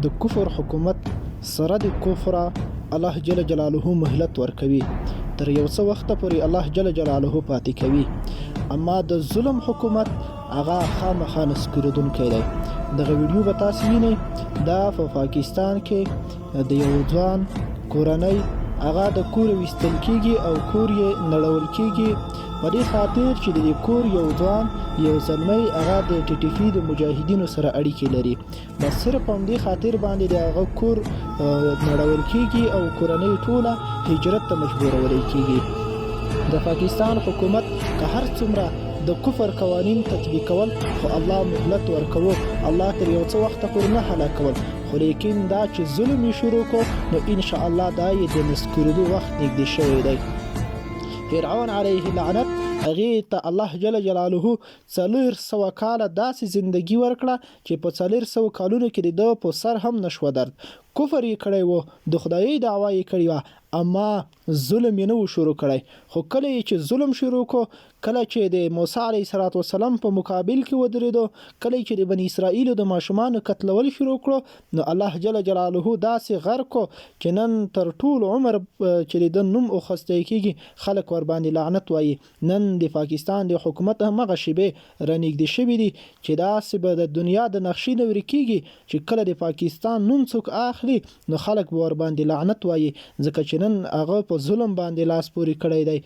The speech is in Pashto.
د کفر حکومت سره د کفر الله جل جلاله مهلت ورکوي، تر یو څه وخت پورې الله جل جلاله پاتې کوي. اما د ظلم حکومت هغه خامخا نسکورېدونکی دی. دغه ویډیو به تاسو وینئ، دا په پاکستان کې د یو ځوان کورنۍ هغه د کور ویستل کیږي او کور یې نړول کیږي په دې خاطر چې د دې کور یو ځوان یو زلمی هغه د ټي ټي پي د مجاهدینو سره اړیکې لري. بس صرف هم دې خاطر باندې د هغه کور نړول کیږي او کورنۍ ټوله هجرت ته مجبورولی کیږي. د پاکستان حکومت که هر څومره د کفر قوانین تطبیقول خو الله مهلت ورکوو، الله تر یو څه وخته پورې نه هلاکول، خو لیکن دا چې ظلم یې شروع کو نو انشاءالله دا یې د نسکورېدو وخت نږدې شوی دی. فرعون علیه لعنت هغې ته الله جل جلاله 400 کاله داسې زندگی ورکړه چې په 400 کالونو کې د ده په سر هم نشوه درد. کفر یې کړی و، د خدایي دعوا یې کړې وه، اما ظلم یې نه و شروع کړی. خو کله یې چې ظلم شروع کو، کله چې د موسی علیه السلام په مقابل کې ودرېدو، کله چې د بني اسرائیلو د ماشومانو قتلول شروع کړو، نو الله جل جلاله داسې غر کو چې نن تر ټول عمر چې د نوم اخستی کېږي خلک ورباندې لعنت وایي. نن د پاکستان د حکومت همغه شیبې رانږدې شوي دي چې داسې به د دنیا د نقشې نه ورکېږي چې کله د پاکستان نوم څوک اخلي نو خلک به ورباندې لعنت وایي، ځکه چې نن هغه په ظلم باندې لاس پورې کړی دی.